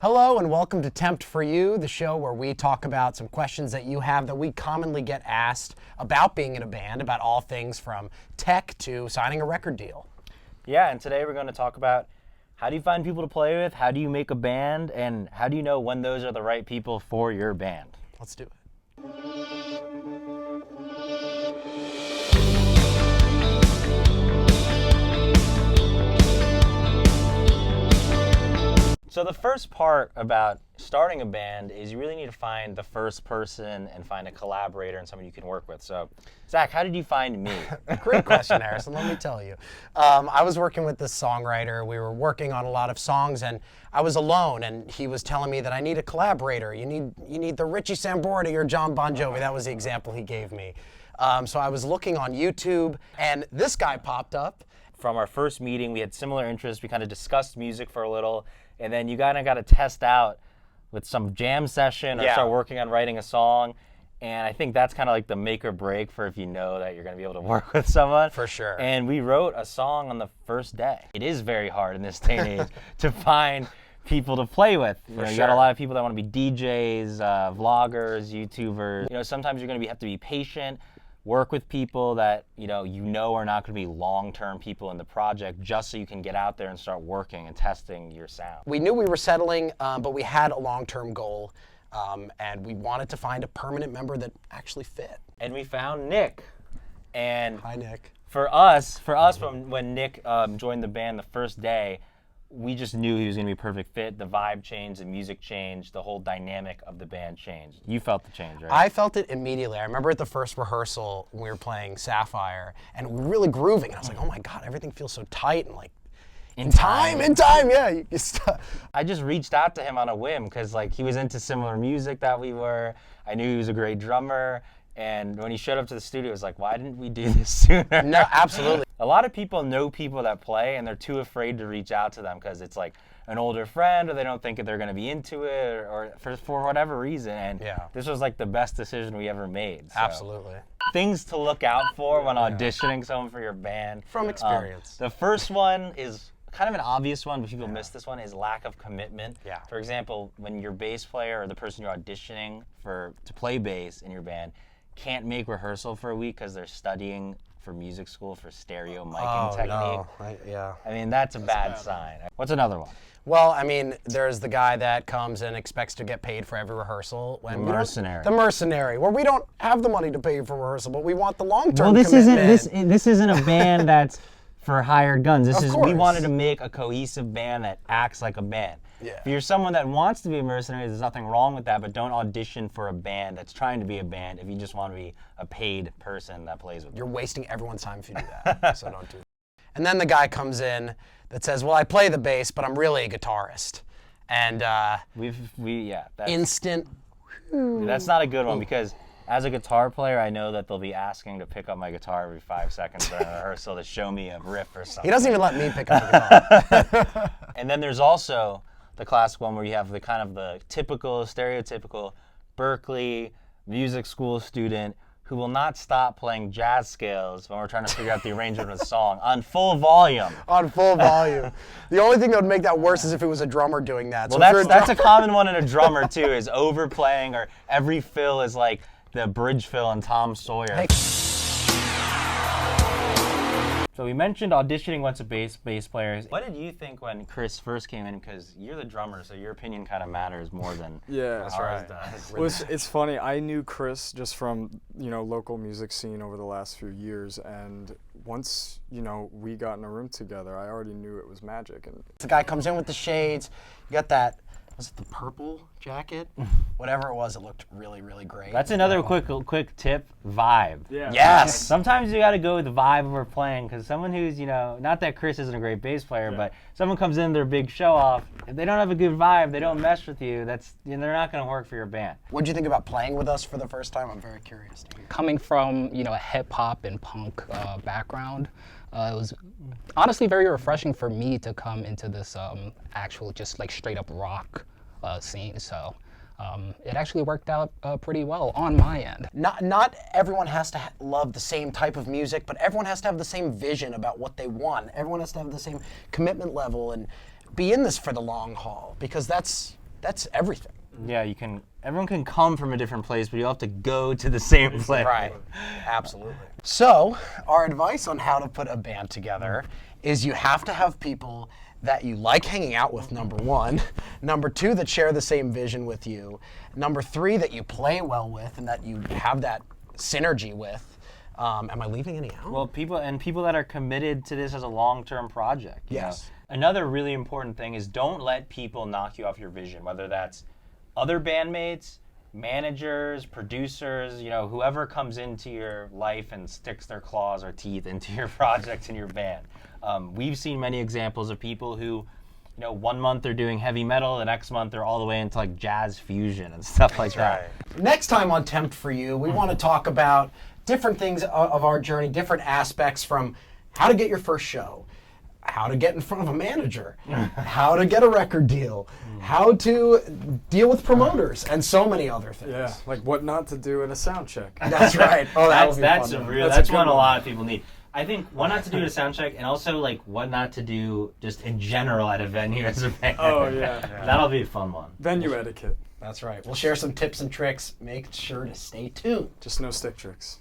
Hello and welcome to Tempt for You, the show where we talk about some questions that you have that we commonly get asked about being in a band, about all things from tech to signing a record deal. Yeah, and today we're going to talk about how do you find people to play with, how do you make a band, and how do you know when those are the right people for your band? Let's do it. So the first part about starting a band is you really need to find the first person and find a collaborator and someone you can work with. So, Zach, how did you find me? Great question, Harrison. Let me tell you. I was working with this songwriter. We were working on a lot of songs, and I was alone. And he was telling me that I need a collaborator. You need the Richie Sambora or John Bon Jovi. That was the example he gave me. So I was looking on YouTube, and this guy popped up. From our first meeting, we had similar interests. We kind of discussed music for a little, and then you kind of got to test out with some jam session or start working on writing a song. And I think that's kind of like the make or break for if you know that you're going to be able to work with someone. For sure. And we wrote a song on the first day. It is very hard in this day and age to find people to play with. You got a lot of people that want to be DJs, vloggers, YouTubers. Sometimes you're going to have to be patient. Work with people that you know are not going to be long-term people in the project, just so you can get out there and start working and testing your sound. We knew we were settling, but we had a long-term goal, and we wanted to find a permanent member that actually fit. And we found Nick. And hi, Nick. For us, when Nick joined the band the first day, we just knew he was going to be a perfect fit. The vibe changed, the music changed, the whole dynamic of the band changed. You felt the change, right? I felt it immediately. I remember at the first rehearsal when we were playing Sapphire, and we were really grooving. And I was like, oh my God, everything feels so tight and like, in time, yeah. I just reached out to him on a whim because he was into similar music that we were. I knew he was a great drummer. And when he showed up to the studio, it was like, why didn't we do this sooner? No, absolutely. A lot of people know people that play, and they're too afraid to reach out to them because it's like an older friend, or they don't think that they're going to be into it, or for whatever reason. And this was like the best decision we ever made. So. Absolutely. Things to look out for when auditioning someone for your band. From experience. The first one is kind of an obvious one, but people miss this one, is lack of commitment. Yeah. For example, when your bass player or the person you're auditioning to play bass in your band can't make rehearsal for a week because they're studying for music school for stereo miking technique. No. I mean, that's a bad sign. What's another one? Well, I mean, there's the guy that comes and expects to get paid for every rehearsal. The mercenary. The mercenary, where we don't have the money to pay for rehearsal, but we want the long-term commitment. This isn't a band that's for hired guns. We wanted to make a cohesive band that acts like a band. Yeah. If you're someone that wants to be a mercenary, there's nothing wrong with that, but don't audition for a band that's trying to be a band if you just want to be a paid person that plays with you. You're wasting everyone's time if you do that, so don't do that. And then the guy comes in that says, well, I play the bass, but I'm really a guitarist. And instant. That's not a good one because as a guitar player, I know that they'll be asking to pick up my guitar every 5 seconds during rehearsal to show me a riff or something. He doesn't even let me pick up a guitar. And then there's also the classic one where you have the kind of the stereotypical Berkeley music school student who will not stop playing jazz scales when we're trying to figure out the arrangement of the song on full volume. On full volume. The only thing that would make that worse is if it was a drummer doing that. Well, so that's a common one in a drummer too, is overplaying, or every fill is like the bridge fill in Tom Sawyer. Hey. So we mentioned auditioning once a bass players. What did you think when Chris first came in? Because you're the drummer, so your opinion kind of matters more than ours does. Well, it's funny. I knew Chris just from local music scene over the last few years, and once we got in a room together, I already knew it was magic. And the guy comes in with the shades. You got that. Was it the purple jacket? Whatever it was, it looked really, really great. That's another quick tip, vibe. Yeah. Yes! Sometimes you got to go with the vibe we're playing, because someone who's, not that Chris isn't a great bass player, but someone comes in, their big show off, if they don't have a good vibe, they don't mesh with you, they're not going to work for your band. What'd you think about playing with us for the first time? I'm very curious. Coming from, a hip hop and punk background, it was honestly very refreshing for me to come into this actual just like straight up rock scene. So it actually worked out pretty well on my end. Not everyone has to love the same type of music, but everyone has to have the same vision about what they want. Everyone has to have the same commitment level and be in this for the long haul, because that's that's everything. Yeah, everyone can come from a different place, but you all have to go to the same place. Right. Absolutely. So, our advice on how to put a band together is you have to have people that you like hanging out with, number one. Number two, that share the same vision with you. Number three, that you play well with and that you have that synergy with. Am I leaving any out? Well, people that are committed to this as a long-term project. you Yes. know. Another really important thing is don't let people knock you off your vision, whether that's other bandmates, managers, producers, whoever comes into your life and sticks their claws or teeth into your project and your band. We've seen many examples of people who, 1 month they're doing heavy metal, the next month they're all the way into like jazz fusion and stuff like that. Next time on Tempt for You, we want to talk about different things of our journey, different aspects, from how to get your first show, how to get in front of a manager, how to get a record deal, how to deal with promoters, and so many other things. Yeah, like what not to do at a sound check. That's right. Oh, That's That's one a a lot of people need. I think what not to do at a sound check, and also like what not to do just in general at a venue as a band. Oh, yeah. That'll be a fun one. Venue etiquette. That's right. We'll share some tips and tricks. Make sure to stay tuned. Just no stick tricks.